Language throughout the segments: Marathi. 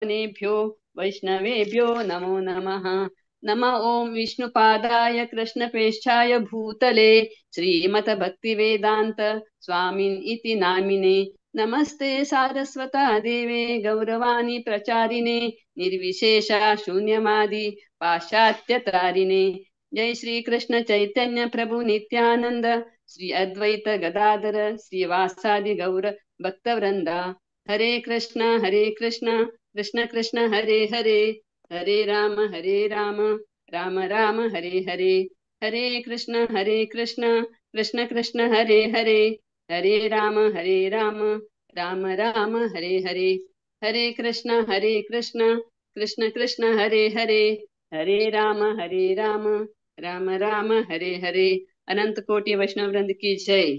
नेभ्यो वैष्णवेभ्यो नमो नमः। नम ओं विष्णुपादाय कृष्णप्रेष्ठाय भूतले श्रीमद्भक्तिवेदान्त स्वामिन् इति नामिने। नमस्ते सारस्वता देवे गौरवाणी प्रचारिणे निर्विशेषा शून्यमादि पाश्चात्यतारिणे। जय श्री कृष्ण चैतन्य प्रभु नित्यानंद श्री अद्वैत गदाधर श्रीवासादि गौर भक्तवृंदा। हरे कृष्ण कृष्ण कृष्ण हरे हरे, हरे राम राम राम हरे हरे। हरे कृष्ण कृष्ण कृष्ण हरे हरे, हरे राम राम राम हरे हरे। हरे कृष्ण कृष्ण कृष्ण हरे हरे, हरे राम राम राम हरे हरे। अनंत कोटि वैष्णव वृंद की जय।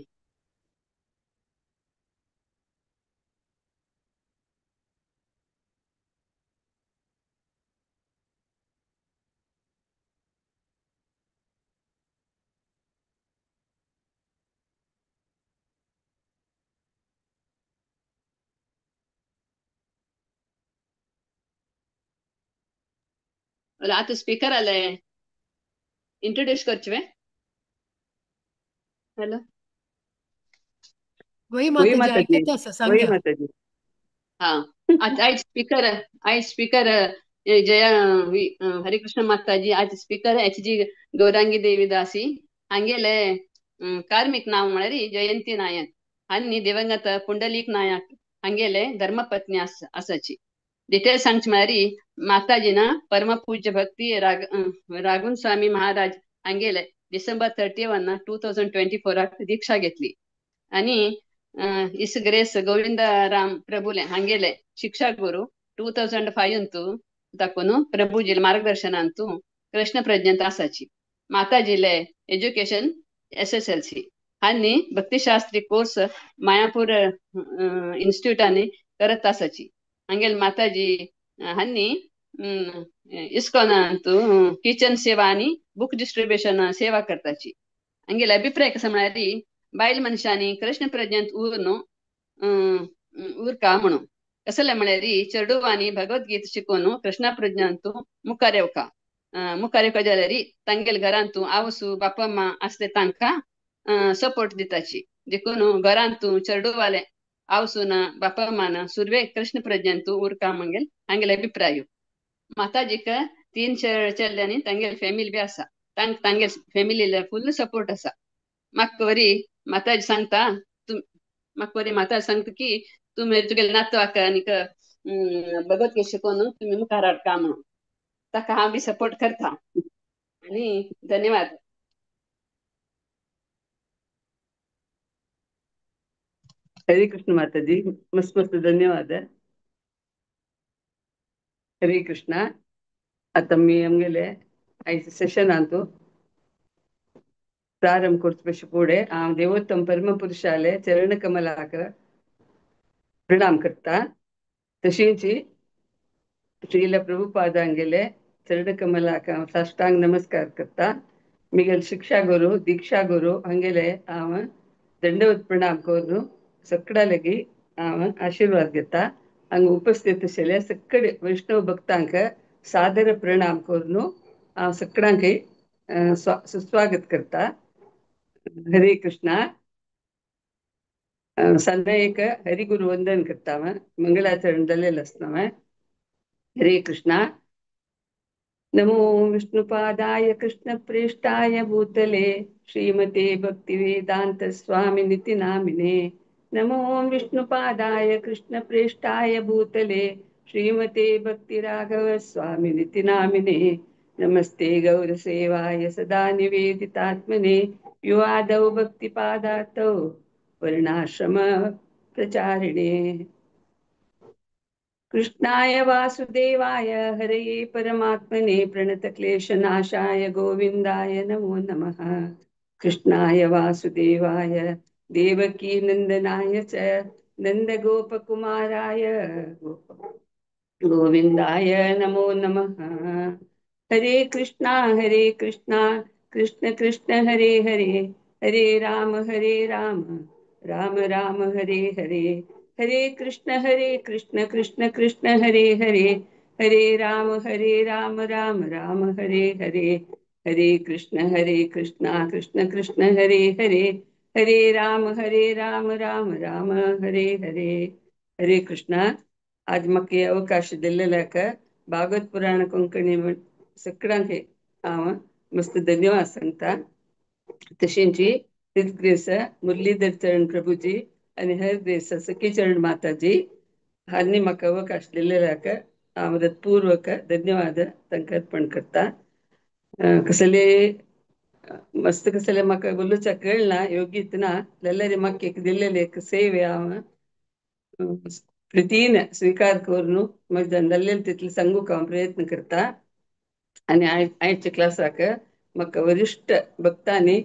आता स्पीकर आलाय, इंट्रोड्यूस करचवे. हॅलो. वही वही माताजी माताजी, ऐकत असं वही सांगा. माताजी. हा. आज स्पीकर, आज स्पीकर जया हरिकृष्ण माताजी आज स्पीकर एच जी गौरांगी देवी दासी हंगेले कार्मिक नाव म्हळ्यारी जयंती नायक आणि दिवंगत पुंडलिक नायक हंगेले धर्मपत्नी असाची डिटेल्स सांगच म्हळ्यारी माताजीನ परमपूज्य भक्ती राघुन स्वामी महाराज हंगेले डिसेंबर 31, 2024 दीक्षा घेतली आणि इस ग्रेस ಗೋವಿಂದ ರಾಮ್ ಪ್ರಭುಲೆ ಹಂಗೆಲೆ ಶಿಕ್ಷಾ ಗುರು 2005 ಅಂತೂ ತಕ್ಕನು ಪ್ರಭುಜಿಲ್ ಮಾರ್ಗದರ್ಶನ ಅಂತೂ कृष्ण प्रज्ञांत आसाची. माताजीले एज्युकेशन SSLC आणि भक्तिशास्त्री कोर्स मायापूर इन्स्टिट्यूटाने करत आसाची. हंगेल माताजी हन्नी इस्कॉन ಅಂತೂ किचन सेवा आणि बुक डिस्ट्रीब्युशन सेवा करताची. हंगेल अभिप्राय कसं म्हणारी बायल मनशानी कृष्ण प्रज्ञांत ಊರ್ನು ಊರ್ ಕಾಮಣು कसले म्हळ्यारी चेडूवानी भगवद्गीता शिकोनु कृष्ण प्रज्ञांतू मुखारेवका जाल्यारी तांगेल घरांतू आवसू बापम्मा असते तांकां सपोर्ट दिताची. देखून घरांतू चेडूवाले आवसून बापम्मान सुर्वे कृष्ण प्रज्ञांतू ಊರ್ कामंगेल हंगेल अभिप्राय. माताजीक 3 चेल्यांनी तांगेल फॅमिली बी आसा. तांगेल फॅमिलीला फुल सपोर्ट आसा. म्हाका वरी माताजी सांगता म्हाका वरी माताजी सांगता की तुम्ही तुगेले नातवाक आनीक भगवद्गीता शिकोवन तुम्ही मुखार हाडका म्हणून. ताका हांव बी सपोर्ट करता आणि धन्यवाद. हरे कृष्ण माताजी, मस्त मस्त धन्यवाद. हरे कृष्ण. आता मी आमगेले आयज सेशन आणतो प्रारंभ करचे पुढे हांव देवोत्तम परमपुरुषाले चरण कमलाक प्रणाम करता. तशीच श्रील प्रभुपादांगेले चरण कमलाक हांव साष्टांग नमस्कार करता. मिगेल शिक्षा गुरु दीक्षा गुरु हंगेले हांव दंडवत प्रणाम करून सगळ्यालेगी हांव आशीर्वाद घेता. हांगा उपस्थित आशिल्ले सगळे वैष्णव भक्तांक सादर प्रणाम करून हांव सगळ्यांक सुस्वागत करता. हरे कृष्णा. सन्ना एक हरिगुरु वंदन करता मंगलाचरण जाल्लेलें आसता. हरे कृष्णा. नमो विष्णुपादाय कृष्णप्रेष्ठाय भूतले श्रीमते भक्तिवेदांत स्वामिनिति नामिने. नमो विष्णुपादाय कृष्णप्रेष्ठाय भूतले श्रीमते भक्तिराघव स्वामिनिति नामिने. नमस्ते गौरसेवाय सदा निवेदितात्मने युवादौ भक्तिपादातौ वर्णाश्रम प्रचारिणे. कृष्णाय वासुदेवाय हरये परमात्मने प्रणतक्लेशनाशाय गोविन्दाय नमो नमः. कृष्णाय वासुदेवाय देवकी नन्दनाय च नन्दगोपकुमाराय गोविन्दाय नमो नमः. हरे कृष्णा कृष्ण कृष्ण हरे हरे, हरे राम राम राम हरे हरे. हरे कृष्ण कृष्ण कृष्ण हरे हरे, हरे राम राम राम हरे हरे, हरे कृष्ण कृष्ण कृष्ण हरे हरे, हरे राम राम हरे हरे. हरे कृष्णा. आज म्हाका अवकाश दिल्ल्याक भागवत पुराण कोंकणी सगळ्यांक हांव मस्त धन्यवाद सांगता. तशेंची हृदग्रेस मुरलीधर चरण प्रभुजी आणि हरग्रेस सखी चरण माताजी हांनी म्हाका अवकाश दिल्ल्याक हांव हृदयपूर्वक धन्यवाद तांकां अर्पण करता. कसले मस्त कसले म्हाका उलोवचा कळना, योगीत ना जाल्यार म्हाका एक दिल्लेले एक सेवे हांव प्रितीन स्वीकार करून म्हाका जाल्लेले तितले सांगूक हांव प्रयत्न करता. आणि आयच्या क्लासाक म्हाका वरिश्ठ भक्तांनी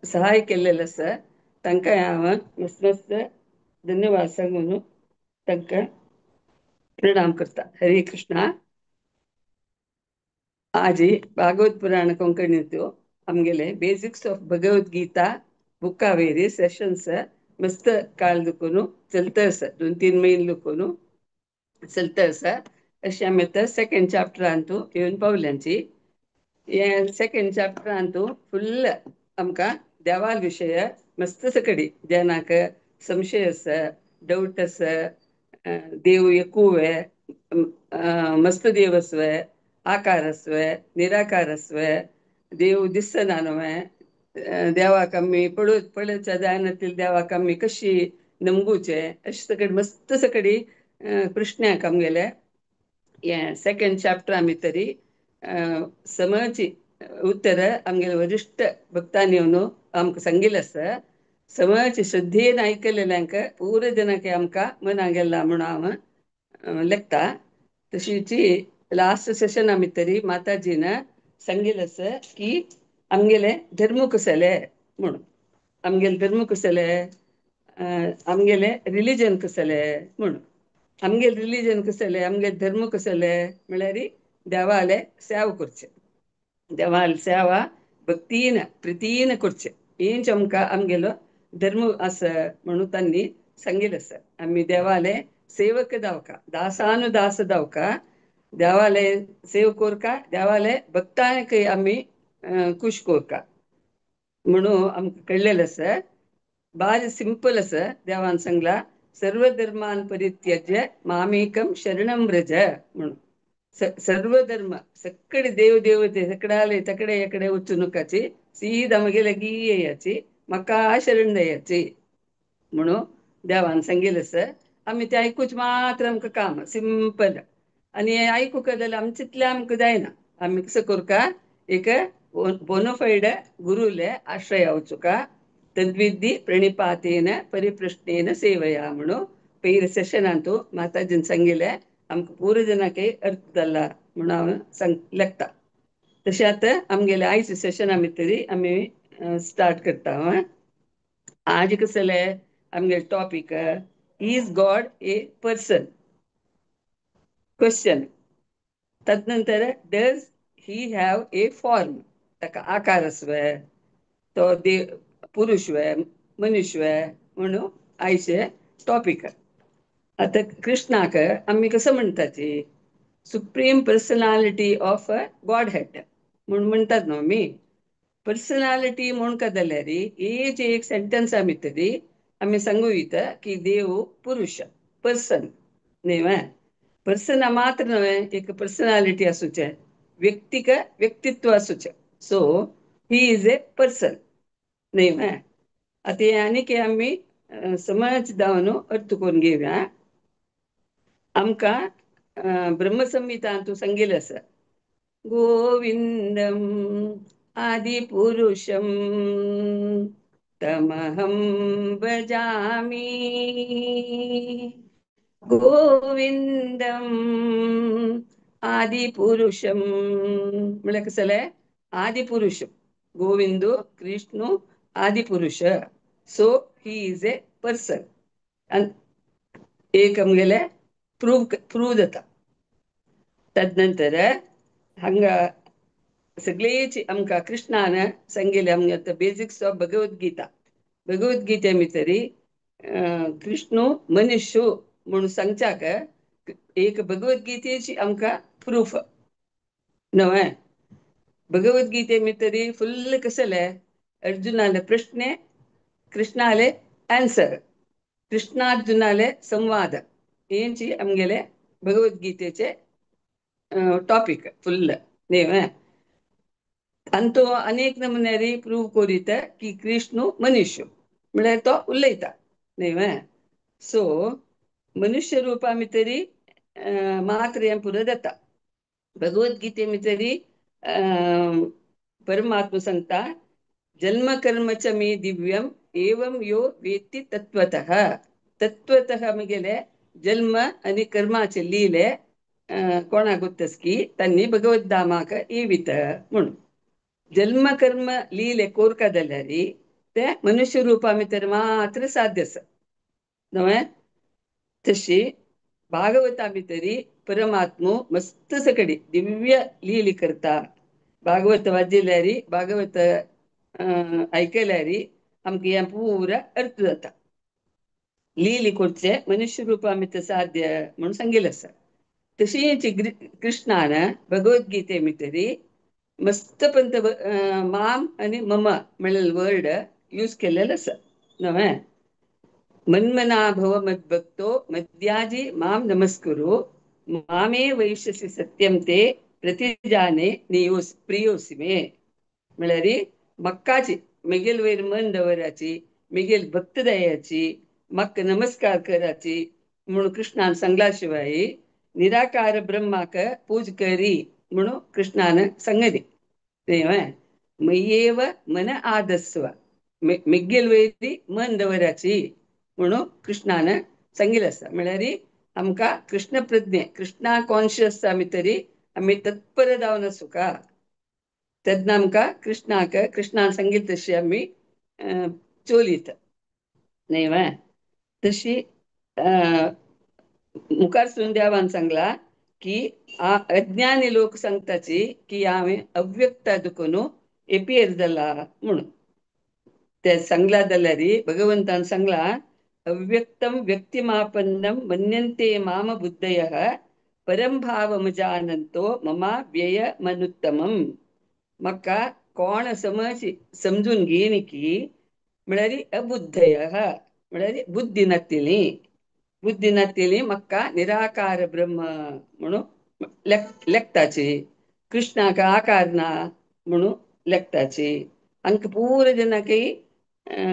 सहाय केलेलो आसा, तांकां हांव मस्त मस्त धन्यवाद सांगून तांकां प्रणाम करता. हरे कृष्णा. आज भागवत पुराण कोंकणींतू आमगेले बेसिक्स ऑफ भगवत गीता बुकावेरी सेशन्स मस्त काळ दुखून चलता आसा, 2-3 महिने दुखून चलता आसा. अशें आमी आतां सेकंड चॅप्टरांतू येवन पावल्यांची. हे सेकंड चॅप्टरांतू फुल्ल आमकां देवा विशय मस्त सकडी जेनाक संशय आसा, डाऊट आसा, देव एकूवे, मस्त देव आसवे, आकार आसवे, निराकार आसवे, देव दिसना न्हवे, देवाक आमी पळोवच्या जायनातील देवाक आमी कशी नमगुचे, अशें सकडी मस्त सकडी प्रश्नाक आमगेले हे सेकंड चॅप्टरा भितरी समची उत्तर आमगेले वरिश्ठ भक्तांनी येवन आमकां सांगिल्लें आसा. समची श्रद्धेन आयकलेल्यांक पूर्ण जनांक आमकां मना गेला म्हणून हांव लेखता. तशीची लास्ट सेशना भितरी माताजीन सांगिल्लें आसा की आमगेले धर्म कसले म्हणून. आमगेले धर्म कसले, आमगेले रिलीजन कसले म्हणून. आमगेले रिलीजन कसले, आमगेले धर्म कसले म्हळ्यार देवाले सेवा करचे, देवाले सेवा भक्तीन प्रितीन करचे, हेंच आमकां आमगेलो धर्म आसा म्हणून तांणी सांगिल्लें आसा. आमी देवाले सेवक जावका, दासानुदास जावका, देवाले सेव कोरका, देवाले भक्तांक आमी खुश कोरका म्हणून आमकां कळलेलें आसा. बाज सिंपल आसा. देवान सांगला सर्व धर्मान परित्यज्य मामेकम शरणम व्रज म्हणून. सर्व धर्म सगळे देव देवते सकडाले तकडे एकडे वचू नकाची, सीदा मगेले गीयाची, म्हाका शरण दयाची म्हणून देवान सांगिल्लें आसा. आमी ते आयकूच मात्र आमकां काम सिंपल. आनी हें आयकूंक जाल्यार आमी चिंतलें आमकां जायना. आमी कसो करका, एक बोनोफायड गुरुले आश्रया वचुका, तद्विधी प्रणिपातेन परिप्रश्नेन सेवया म्हणून पयल्या सेशनांतू माताजीन सांगिल्लें. आमकां पूर्ण जनांक अर्थ जाला म्हणून हांव लेखता. तशें आतां आमगेले आयच्या सेशना भितरी आमी स्टार्ट करता. आज कसले आमगेले topic is God a person question. तदनंतर does he have a form, ताका आकार आसवे, तो देव पुरुष वे मनुष्य वे म्हणून आयचे टॉपिक. आता कृष्णाक आम्ही कसं म्हणटाची, supreme personality of Godhead म्हणून म्हणटात न्हू आमी. पर्सनालिटी म्हूण का जाल्यार हेच एक सेंटेन्सा भितरी आमी सांगू येता की देव पुरुष पर्सन न्हय. पर्सन मात्र न्हय, एक पर्सनालिटी आसूचे, व्यक्तीक व्यक्तित्व आसूचे. So he is a person न्हय. आता हे आनीक आमी समज जावन अर्थ करून घेवया. आमकां ब्रह्मसंहितांतू सांगिल्लें आसा, गोविंदम आदिपुरुषम तमहं भजामि. गोविंदम आदिपुरुषम म्हळ्यार कसले, Adipurush Govindu Krishna Adipurush. So he is a person. एक आमगेले प्रूव जाता. तदनंतर हांगा सगळेची आमकां कृष्णान सांगिल्लें आमगे बेसिक्स ऑफ भगवत गीता. भगवत गीते भितरी कृष्णू मनुष्य म्हणून सांगच्याक एक भगवद्गीतेची आमकां प्रूफ नवं. भगवद्गीते भितरी फुल्ल कसले अर्जुनाले प्रश्ने, कृष्णाले आन्सर, कृष्णार्जुनाले संवाद हेंची आमगेले भगवद्गीतेचे टॉपिक फुल्ल न्हय. आनी तो अनेक नमुन्यारी प्रूव करीत की कृष्ण मनुष्य म्हळ्यार तो उलयता न्हय. सो मनुष्य रुपा भितरी मात्र हें पुरो जाता. भगवद्गीते भितरी परमात्मा सांगता जन्म कर्म च मे दिव्यम एवं यो वेत्ति तत्वतः. तत्वतः म्हगेले जन्म आनी कर्माचे लीले कोणाक गोत्तस की तांणी भगवद्धामाक येवीत म्हणून. जन्म कर्म लीले कोरका जाल्यारी ते मनुष्य रुपा भितर मात्र साध्य आसा न्हय. तशी भागवता भितरी परमात्मो मस्त सकडी दिव्य लीली करता. भागवत वाजिल्यारी भागवत ऐकल्यारी आमकां हें पुरा अर्थ जाता. लीली करचे मनुष्य रुपा भितर साध्य म्हणून सांगिल्लें आसा. तशीच कृष्णान भगवद्गीते भितरी मस्त पंत माम आनी मम म्हणलेले वर्ड यूज केलेलो आसा न्हय. मन्मना भव मद्भक्तो मद्याजी माम नमस्कुरु मामे वैश्यसि सत्यम ते प्रतिजाने नियोस प्रियोसि मे. म्हळ्यार मक्काची मिगेल वयर मन दवराची, मिगेल भक्त दयाची, मक्क नमस्कार कराची म्हणून कृष्णान सांगला शिवाय निराकार ब्रह्माक पूज करी म्हणून कृष्णान सांगली न्हय. मय्येव मन आदस्व मिगेल वयरी मन दवराची म्हणून कृष्णान सांगिल्लें आसा. म्हळ्यार आमकां कृष्ण प्रज्ञे कृष्णा कॉन्शियस भितरी आमी तत्पर जावन आसूं का तेन्ना आमकां कृष्णान सांगिल्ले तशी आमी चोलीत न्हय. तशी मुखार सून देवान सांगला की अज्ञानी लोक सांगताची की हांवें अव्यक्त दुखून एपियर जाला म्हणून. ते सांगला जाल्यार भगवंतान सांगला अव्यक्तम व्यक्तिमापन्नम मन्यन्ते माम बुद्धयः परम भावम जानंतो ममा व्यय मनुत्तमम. म्हाका कोण समजून घेयन की म्हळ्यार अबुद्धयः म्हळ्यार बुद्धी नातिली. बुद्धी नातिली म्हाका निराकार ब्रह्म म्हणून लेखताची. कृष्णाक आकार ना म्हणून लेखताची. अंक पूर जनकी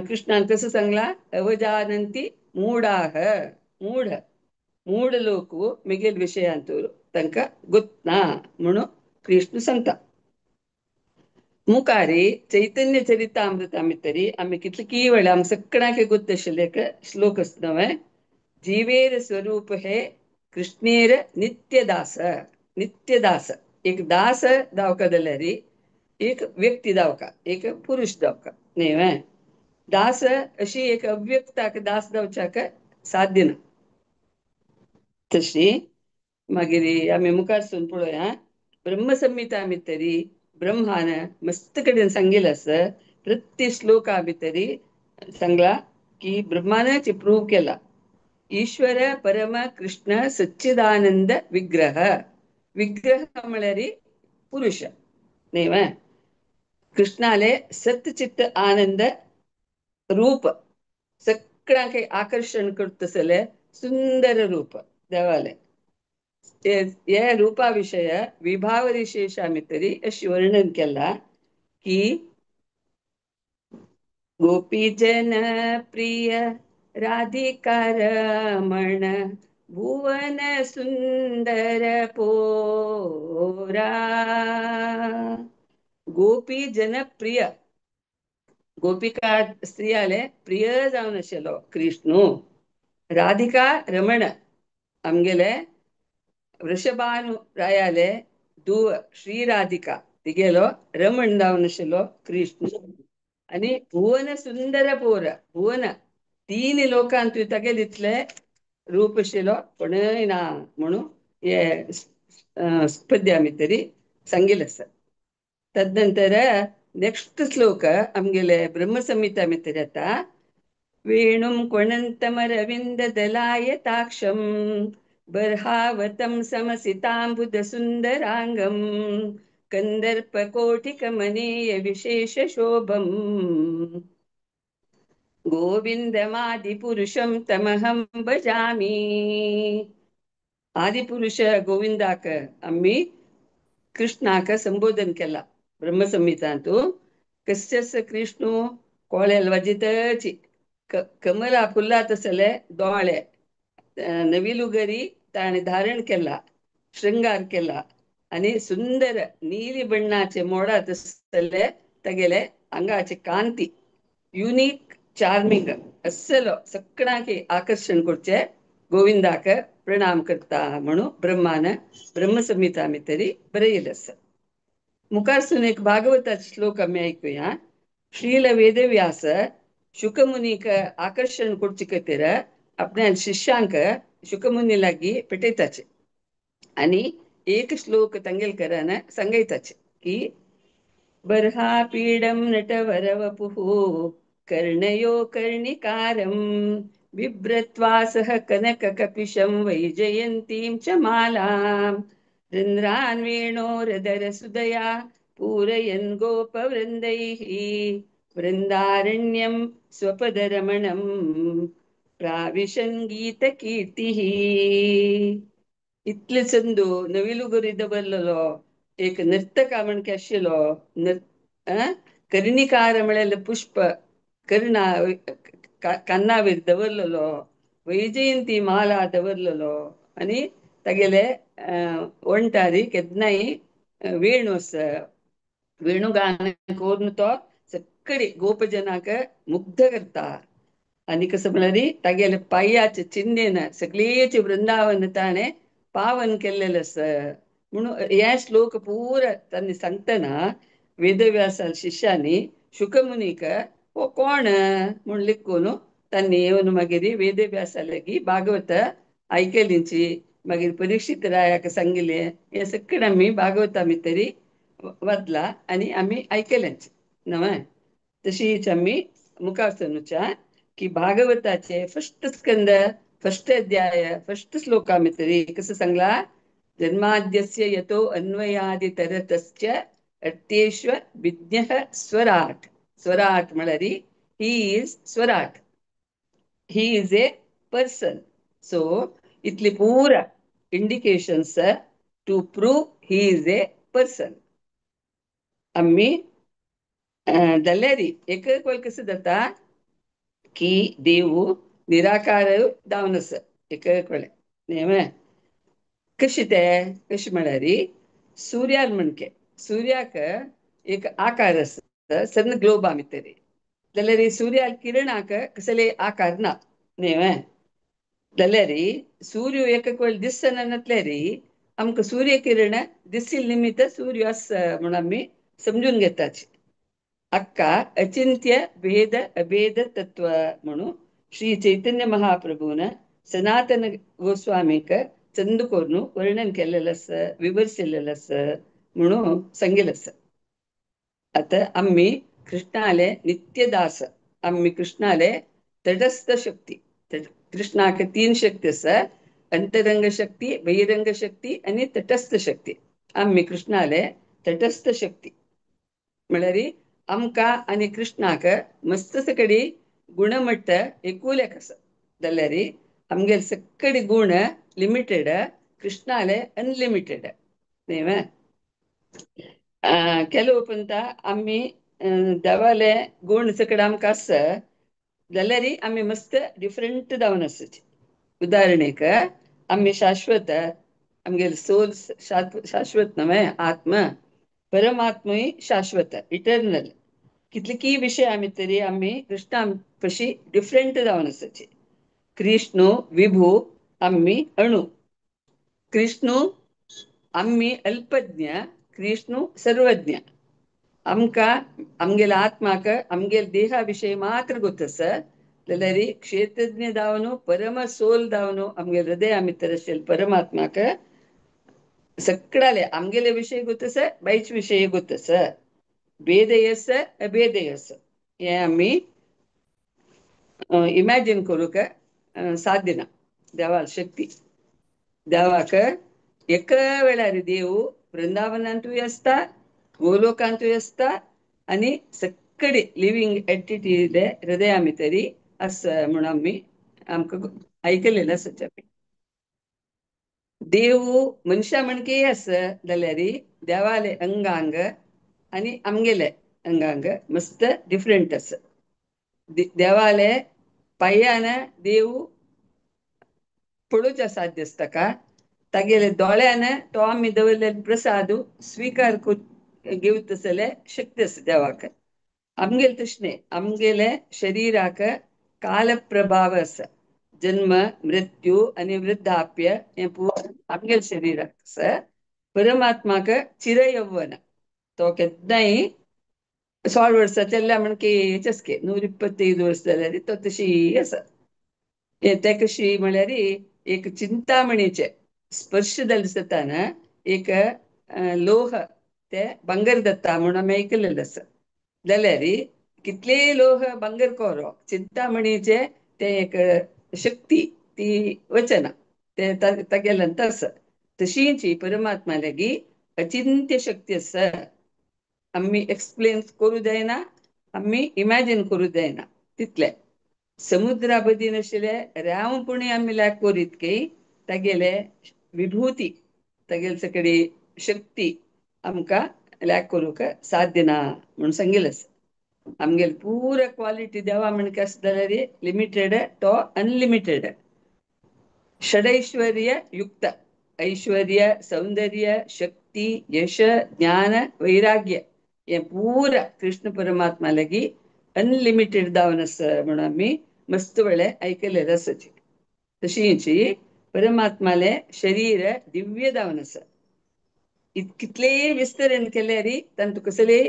कृष्णान कसं सांगला अवजानंती मूढाह मूढ मूढ लोक मिगेल विषयांतूर तांकां गुतना म्हणून कृष्ण सांगता. मुखारी चैतन्य चरितामृता भितरी आमी कितली वेळा आमकां सगळ्यांक गुत आशिल्ले श्लोक आसा न्हय. जीवेर स्वरूप हे कृष्णेर नित्यदास. नित्यदास एक दास जावका जाल्यार एक व्यक्ती जावका एक पुरुष जावका न्हय. दास अशी एक अव्यक्ताक दास जावच्याक साध्य ना. तशी मागीर आमी मुखार सून पळोवया ब्रह्मसंहिता भितरी ब्रह्मान मस्त कडेन सांगिल्लें आसा. प्रत्येक श्लोका भितरी सांगला की ब्रह्मानच प्रूव केला ईश्वर परम कृष्ण सच्चिदानंद विग्रह. विग्रह म्हळ्यार पुरुष न्हय. कृष्णाले सतचित्त आनंद रूप सगळ्यांक आकर्षण करतसले सुंदर रूप देवाले. हे रूपा विषय विभाव विशेषा भितरी अशी वर्णन केला की गोपीजन प्रिय राधिका रमण भुवन सुंदर पोरा. गोपी जनप्रिय गोपिका स्त्रियाले प्रिय जावन आशिल्लो कृष्ण. राधिका रमण आमगेले वृषभानुरायाले धुव श्री राधिका तिगेलो रमण जावन आशिल्लो कृष्ण. आनी भुवन सुंदर पोर भुवन तीन लोकांत तागेले इतले रूप आशिल्लो कोणय ना म्हणून हे पद्या भितरी सांगिल्लें आसा. तदनंतर नेक्स्ट श्लोक आमगेले ब्रह्मसंहिता भितर येता वेणुं क्वणन्तमरविन्ददलायताक्षं बर्हावतं समसिताम्बुदसुन्दराङ्गं कन्दर्पकोटिकमनीयविशेषशोभम् गोविन्दमादिपुरुषं तमहं भजामि. आदिपुरुष गोविंदाक आम्ही कृष्णाक संबोधन केला ब्रह्मसंहितांतू. कस्यस कृष्णू कोळेल वाजितची कमला फुल्ला तसले दोळे नविलुगरी ताणे धारण केला, शृंगार केला आणि सुंदर ನೀಲಿ ಬಣ್ಣಾಚೆ ಮೋಡ ತಸಲೆ ತಗೆಲೆ ಅಂಗಾಚೆ ಕಾಂತಿ युनिक चार्मिंग अस्सलो सक्कणाकी आकर्षण करचे गोविंदाक प्रणाम करता म्हणून ब्रह्मान ब्रह्मसंहिता भितरी बरयिल्लें आसा. मुखारसून एक भागवताचो श्लोक आमी ऐकुया. श्रील वेदव्यास शुकमुनीक आकर्षण करचे खातीर आपल्या शिष्यांक शुकमुनी लागी पेटयताचे आनी एक श्लोक ತಂಗೇಲ್ಕರನ ಸಂಗೈತಾचे की बर्हापीडं नटवरवपुः कर्णयो कर्णिकारं बिभ्रत्वासः कनककपिशं वैजयन्तीं च मालां रन्ध्रान् वेणोरधरसुदया पूरयन् गोपवृन्दैः वृन्दारण्यं स्वपदरमणं प्राविशन् गीतकीर्तिः. इतले चंदू नविलुगरीद बरलेलो एक नर्तका म्हण के आशिल्लो कर्णिकार म्हळ्यार पुष्प कर्णा कन्नावीर दवरलेलो, वैजयंती माला दवरलेलो आनी तागेले वंटारी केदनाय वेणू आसा. वेणुगान करून तो सगळी गोपजनाक मुग्ध करता. आनी कसं म्हळ्यार तागेले पांयाचे चिन्नेन सगळीचे वृंदावन ताणें पावन केल्लेलें आसा म्हणून हे श्लोक पुरो तांणी सांगतना वेदव्यासा शिष्यांनी शुकमुनीक हो कोण म्हूण लिखून तांणी येवन मागीर वेदव्यासा लागीं भागवत आयकलींची. मागीर परीक्षित रायाक सांगिल्लें. हें सगळें आमी भागवता भितरी वाचला आनी आमी आयकलेंच न्हय. तशीच आमी मुखार सरूच्या की भागवताचे फर्स्ट स्कंद फर्स्ट अध्याय फर्स्ट श्लोका भितरी कसं सांगला. जन्माद्यस्य यतो अन्वयादितरतश्च अर्थेष्व विज्ञः स्वराट. स्वराट म्हळ्यार ही इज स्वराट, he is a person. So इतली पुरा indications to prove he is a person. आम्ही जाल्यारी एक वेळ कसं जाता की देव निराकार जावन आसा एक वेळे न्हय. कशी ते कशी म्हळ्यार सुर्यान म्हणके सुर्याक एक आकार आसा सन्न ग्लोबा भितर. जाल्यार सुर्या किरणाक कसले आकार ना न्हय. जाल्यार सूर्य एक वेळ दिसना नसल्यार आमकां सूर्य किरण दिसिल निमित्त सूर्य आसा म्हणून आमी समजून घेताचे. अक्का अचिंत्य भेद अभेद तत्व म्हणून श्री चैतन्य महाप्रभून सनातन गोस्वामीक चंद करून वर्णन केलेलं आसा, विवरसिल्लेलं आसा म्हणून सांगिल्लें आसा. आता आम्ही कृष्णाले नित्यदास. आम्ही कृष्णाले तटस्थ शक्ती. कृष्णाक 3 शक्ती आसा. अंतरंग शक्ती, बहिरंग शक्ती आणि तटस्थ शक्ती. आम्ही कृष्णाले तटस्थ शक्ती म्हळ्यार आमकां आनी कृष्णाक मस्त सकडी गुणमट्ट एकुलेक आसा. जाल्यार आमगेले सकडी गुण लिमिटेड, कृष्णाले अनलिमिटेड न्हय. ಕೆಲವು ಪಂತ आम्ही देवाले गुण सकड आमकां आसा जाल्यार आम्ही मस्त डिफरंट जावन आसाचे. उदाहरणेक आम्ही शाश्वत, आमगेले सोल शाश्वत न्हय. आत्म परमात्मय शाश्वत इटर्नल. कितलेकी विषय आमी तरी आम्ही कृष्णा कशी डिफरंट जावन आसाचे. कृष्ण विभू, आम्ही अणु. कृष्ण आम्ही अल्पज्ञ, कृष्ण सर्वज्ञ. आमकां आमगेले आत्माक आमगेले देहा विशयी मात्र गोतस जाल्यार क्षेत्रज्ञ जावन परम सोल जावन आमगेले हृदया भितर आशिल्ले परमात्माक सगळ्याले आमगेले विशय गोतस, बायचे विशय गोतस. भेदयस अभेदयस हे आमी इमॅजिन करूक साध्य ना देवाल शक्ती देवाक एक वेळार देव वृंदावनांतूय असता गोलोकांतूय असता आणि सगळे लिव्हिंग एंटिटी हृदया भितरी आस म्हणून आमी आमकां ऐकलेलं आसा आमी देव मनशा म्हणके आस जाल्यार देवाले अंगांग आणि आमगेले अंगांग मस्त डिफरंट आस देवाले पायान देव पळोवचे साध्य असता का तागेले दोळ्यान तो आमी दवरलेले प्रसाद स्वीकार घेवत जाल्यार शक्ती आसा देवाक आमगेले तशें न्ही आमगेले शरिराक काल प्रभाव आसा जन्म मृत्यू आणि वृद्धाप्य हे आमगेले शरिराक आसा परमात्माक चिर यौवन तो केन्नाय 16 वर्सां चल्ल्या म्हणके हेचेसके 125 वर्स जाल्यार तो तशी आसा ते कशी म्हळ्यार एक चिंतामणीचे स्पर्श जाले जाताना एक लोह ते बंगर दत्ता म्हणून आमी ऐकलेलं आसा जाल्यार कितले लोह बंगर कोरो चिंतामणीचे ते एक शक्ती ती वचना ते तागेल्यांत आसा तशीच परमात्मा लेगीत अचिंत्य शक्ती आसा आम्ही एक्सप्लेन करू जायना आम्ही इमॅजिन करू जायना तितले समुद्रा बदी नाशिल्ले रावपुणी आमी लायक करीत की तागेले विभूती तागेले सगळी शक्ती आमकां लायक करूक साध्य ना म्हणून सांगिल्लें आसा आमगेले पुरा क्वालिटी देवा म्हणके आसा जाल्यार लिमिटेड तो अनलिमिटेड षडैश्वर्य युक्त ऐश्वर्य सौंदर्य शक्ती यश ज्ञान वैराग्य हे पूरा कृष्ण परमात्मा लेगीत अनलिमिटेड दावन आसा म्हणून आमी मस्त वेळे ऐकलेलं आसाची तशीच परमात्माले शरीर दिव्य दावन आसा कितले विस्तरण केल्यार तांतू कसले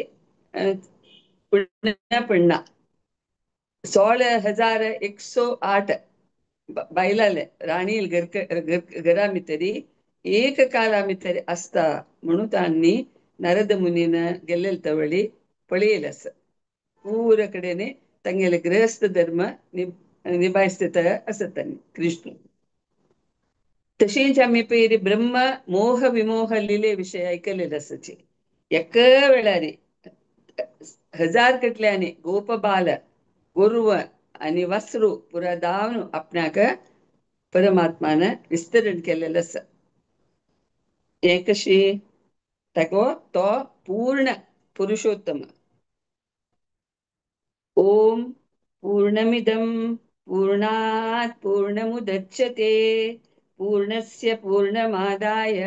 पुण्य पडना 16,108 बायलाले राणी घरा भितरी एक काला भितर आसता म्हणून तांणी नारद मुनीन गेल्लेले तवळी पळयलें आसा पूर कडेन तांगेले गृहस्थ धर्म निभायसता आसत तांणी कृष्ण तशीच आमी पयली ब्रह्म मोह विमोह लिले विशय ऐकलेले आसाची एक वेळार 1000 कटल्यांनी गोपबाल गोरुव आणि वस्रू पुरा दावन आपणाक परमात्मान विस्तरण केलेलं आसा हे कशी ताको तो पूर्ण पुरुषोत्तम ओम पूर्णमिदं पूर्णात् पूर्णमुदच्यते पूर्णस्य पूर्णमादाय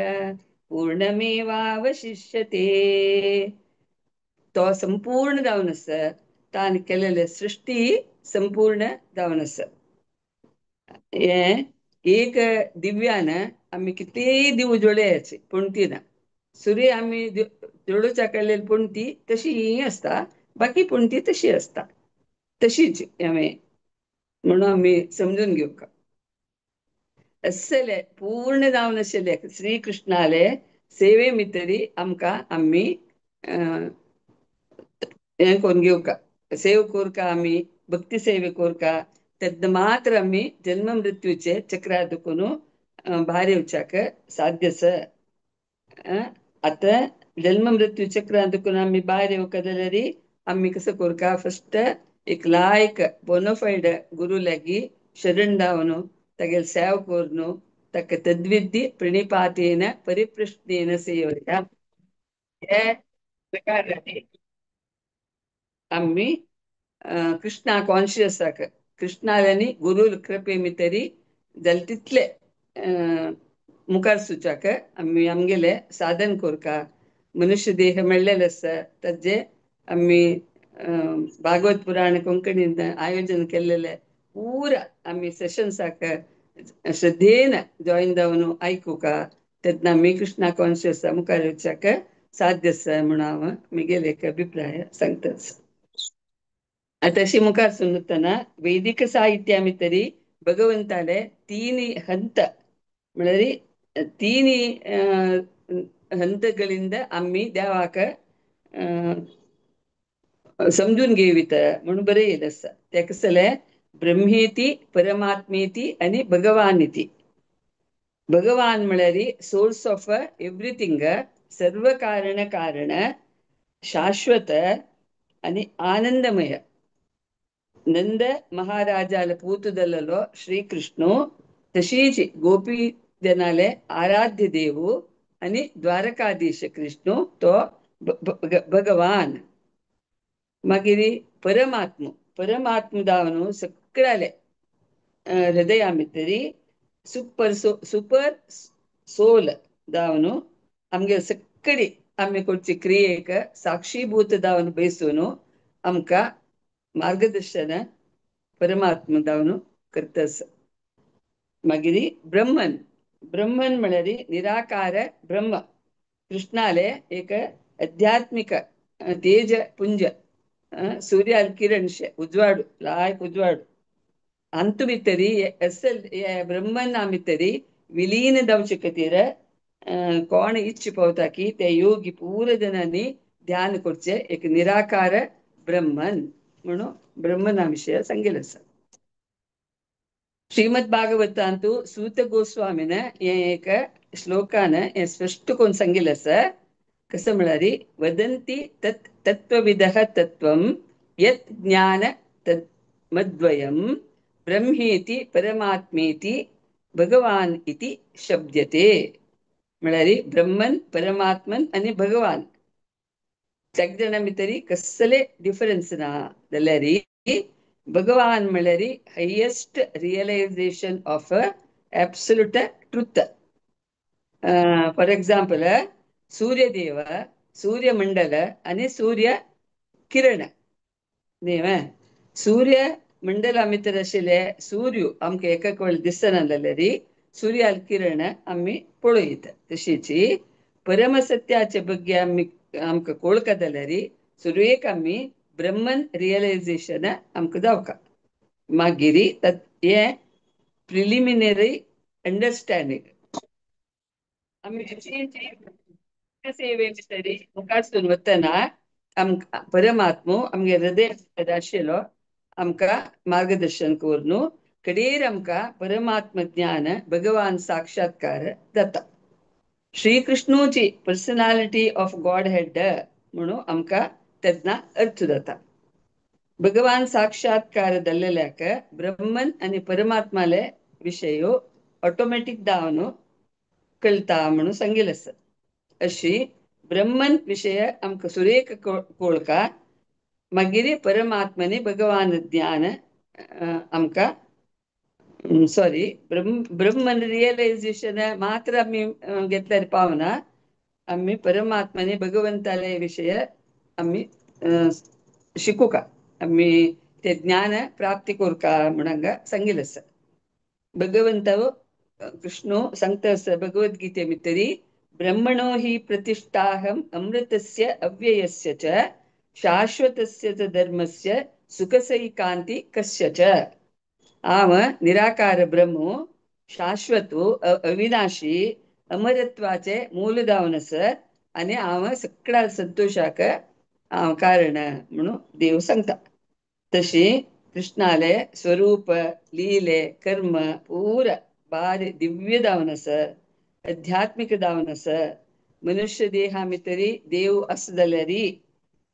पूर्णमेवावशिष्यते तो संपूर्ण जावन आसा तान केलेले सृष्टी संपूर्ण जावन आसा हे एक दिव्यान आमी कितले दिव जोडयाचे पणती ना सूर्य आमी जोडूच्या कडलेली पणती तशी असता बाकी पणती तशी असता तशीच हांवें म्हणून आमी समजून घेवका असले पूर्ण जावन आशिल्ले श्री कृष्णाले सेवे भितरी आमकां आमी हे करून घेवका सेव कोरका आमी भक्ती सेवे कोरका तेद मात्र आमी जन्म मृत्यूचे चक्रा दुखून भायर येवच्याक साध्य आसा आता जन्म मृत्यू चक्रा दुखून आमी भायर येवका जाल्यार आमी कसं कोरका फस्ट एक लायक बोनोफायड गुरु लागी शरण जावन तागेले सेव करून ताका तद्विधी प्रणिपातेन परिपृश्नेन सेवया हे प्रकारांनी आम्ही कृष्णा कॉन्शियस आक कृष्णाल्यानी गुरु कृपे भितरी जालें तितले मुखार सुचाक आमी आमगेले साधन कोरका मनुष्य देह मेळ्ळेले आसा ताजे आमी भागवत पुराण कोंकणीन आयोजन केल्लेले पुरा आमी सेशन्साक श्रद्धेन जॉईन जावन आयकुका तेन्ना आमी कृष्णा कॉन्शियस मुखार येवच्याक साध्य आसा म्हणून हांव म्हगेले एक अभिप्राय सांगता तशी मुखार सांगतना वैदिक साहित्या भितरी भगवंताले 3 ಹಂತ म्हळ्यार 3 ಹಂತಗಳಿಂದ आम्ही देवाक समजून घेवित म्हणून बरयलें आसा ते कसले ब्रह्मेती परमात्मेती आणि भगवान इति. भगवान म्हळ्यार सोर्स ऑफ एव्हरीथिंग, सर्व कारण कारण, ಶಾಶ್ವತ आणि ಆನಂದಮಯ. ನಂದ ಮಹಾರಾಜಾಲ ಪೂತದಲ್ಲೋ ಶ್ರೀಕೃಷ್ಣು तशीच गोपी जनाले आराध्य देवू आणि द्वारकाधीश कृष्णू तो भगवान. मागीर परमात्म परमात्म दावनू सगळ्याले हृदया भितरी सुपर सोल दावनू आमगे सगळी आम्ही कोणची क्रियेक साक्षीभूत दावन बैसून आमका मार्गदर्शन परमात्मा दावन करतस. मागीर ब्रह्मन ब्रह्मन म्हळ्यार निराकार ब्रह्म. कृष्णाले एक आध्यात्मिक तेज पुंज, सूर्याल किरण उजवाडू लायक उजवाडू अंतु भितरी असल ब्रह्मना भितरी विलीन जावचे खातीर कोण इच्छ पावता की ते योगी पूर जनांनी ध्यान करचे एक निराकार ब्रह्मन म्हणून ब्रह्मना विषय सांगेल आसा. श्रीमद भागवतांतू सूत गोस्वामीन हे एक श्लोकान हे स्पष्ट करून सांगेल आसा. कसं म्हळ्यार वदंती तत् तत्त्वविदः तत्त्वं यत् ज्ञान तत् मद्वयं ब्रह्मेति परमात्मेति भगवान इति शब्दते. म्हळ्यार ब्रह्मन परमात्मन आणि भगवान सगळ्या भितरी कसले डिफरन्स ना जाल्यार भगवान म्हळ्यार highest realization of absolute truth. For example Suryadev, सूर्यमंडल आणि सूर्य किरण न्ही. सूर्य मंडला भितर आशिल्ले सूर्य आमकां एकाक वेळ दिसना जाल्यार सूर्याल किरण आमी पळयत. तशीच परमसत्याचे ಬಗ್ಗೆ आमकां कळका जाल्यार सुरवेक आमी ब्रह्मन रियलायझेशन आमकां जावका. मागीर हे प्रिलिमिनरी अंडरस्टँडिंग आमी सेवे भितरी मुखारसून वतना आमकां परमात्मो आमगे हृदय आशिल्लो आमकां मार्गदर्शन करून कडेर आमकां परमात्म ज्ञान भगवान साक्षात्कार जाता. श्रीकृष्णूची पर्सनालिटी ऑफ गॉड हेड म्हणून आमकां तेजना अर्थ जाता. भगवान साक्षात्कार जाल्ल्याक ब्रह्मन आणि परमात्माले विशय ऑटोमॅटिक जावन कळटा म्हणून सांगेल आसा. अशी ब्रह्मन विषय आमकां सुरेख कळका. मागीर परमात्म्याने भगवान ज्ञान आमकां सॉरी ब्रह्मन रियलायझेशन मात्र आमी घेतल्यार पावना. आमी परमात्म्याने भगवंताले विशय आमी शिकूका, आमी ते ज्ञान प्राप्ती करूका म्हणून हांगा सांगेल आसा. भगवंत कृष्ण सांगता भगवद्गीते भितरी ब्रह्मणो हि प्रतिष्ठाहम अमृतस्य अव्ययस्य च शाश्वतस्य च धर्मस्य सुखसैकांति कस्य च. आम निराकार ब्रह्मो शाश्वतो अविनाशी अमरत्वाचे मूल जावन आणि हांव सगळ्या संतोषाक हांव कारण म्हणून देव सांगता. तशी कृष्णाले स्वरूप लीले कर्म पूर बारी दिव्य जावन आध्यात्मिक जावन मनुष्य देहा भितरी देव आसा जाल्यार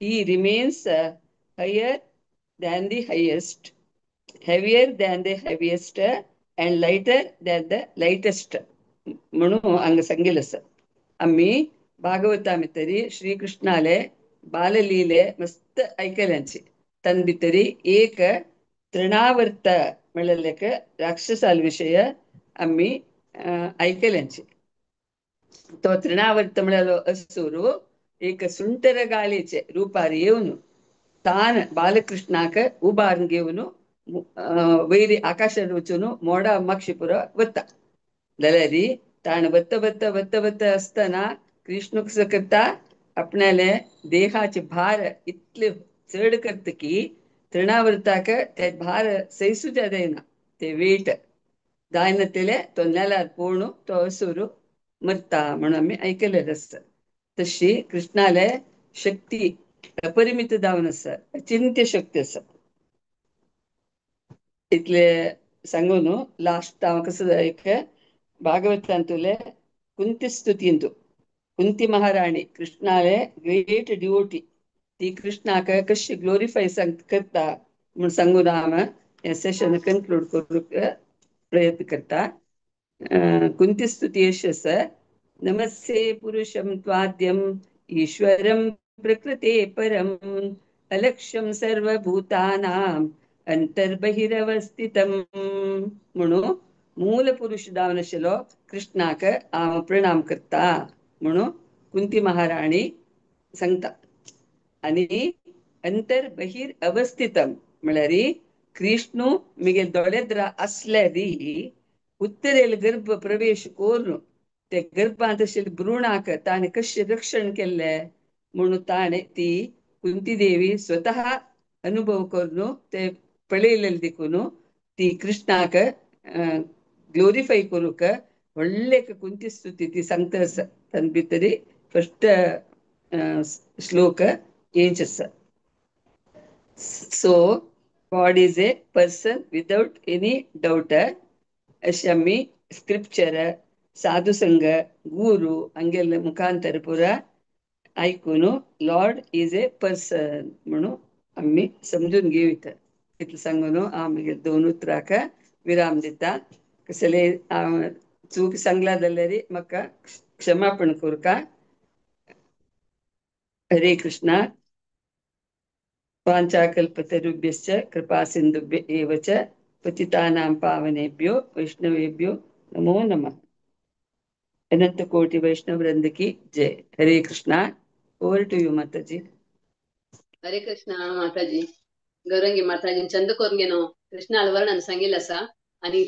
ही remains higher than the highest, heavier than the heaviest and lighter than the lightest म्हणून हांगा सांगेल आसा. आमी भागवता भितरी श्रीकृष्णाले बाललीले मस्त ऐकल्यांची. तन भितरी एक तृणावर्त म्हणलेक राक्षसाल विषय आमी ऐकल्यांची. तो तृणावर्त म्हणलो असुरू एक सुंटर गालीचे रूपार येवन तान बालकृष्णाक उबारून घेवन वैरी आकाशात वचून मोडा मागशीपुर वता जाल्यार ताण वत्त वत्त वत्त वत्त असतना कृष्ण कसं करता आपणाले देहाचे भार इतले चड करता की तृणावर्ताक ते भार सैसूच्या जायना. ते वेट जायना तेले तो नेल्यार पळोवन तो असुर मरता म्हणून आमी ऐकलेलें आसता. तशी कृष्णाले शक्ती अपरिमित जावन आसा, अचिंत्य शक्ती आसा. इतले सांगू न्हू लास्ट हांव कसो एक भागवतान तुले कुंती स्तुतींतू कुंती महाराणी कृष्णाले ग्रेट डिवोटी ती कृष्णाक कशी ग्लोरिफाय करता म्हण सांगून हांव हें सेशन कन्क्लूड करूंक प्रयत्न करता. कुंती स्तुती अशी आसा, नमस्ते पुरुषं त्वाद्यम् ईश्वरं प्रकृते परम् अलक्ष्यं सर्वभूतानाम् अंतर्बहिरवस्थितम् म्हणून मूल पुरुष जावन आशिल्लो कृष्णाक हांव प्रणाम करता म्हणून कुंती महाराणी सांगता. आनी अंतर बहिर अवस्थितम म्हळ्यार कृष्ण मिगेल दोळेद्रा असल्यारी उत्तरेल गर्भ प्रवेश करून ते गर्भांत आशिल्ल्या भ्रुणाक ताणें कशें रक्षण केल्लें म्हणून ताणें ती कुंती देवी स्वतः अनुभव करून ते पळयलेलें देखून ती कृष्णाक ग्लोरिफाय करूंक व्हडले कुंती स्तुती ती सांगता आसा. तान भितर फस्ट श्लोक हेंच आसा. So God is a person without any doubt अशें आमी स्क्रिप्चर साधू संघ गुरू हंगेल मुखांतर पुरा आयकून लॉर्ड इज ए पर्सन म्हणून आमी समजून घेवता. इतलें सांगून हांव म्हगेल्या 2 उतराक विराम दिता. कसले हांव चूक सांगला जाल्यार म्हाका क्षमापण करूं. हरे कृष्णा. वाञ्छाकल्पतरुभ्यश्च कृपा सिन्धुभ्य एव च पतितानां पावनेभ्यो वैष्णवेभ्यो नमो नमः. अनंत कोटि वैष्णव वृंद की जय. हरे कृष्णा. ओवर टू यू माताजी. हरे कृष्ण माताजी. गौरंगी माताजी चंद करून घेनो कृष्णाल वर्णन सांगिल्लें आसा. आनी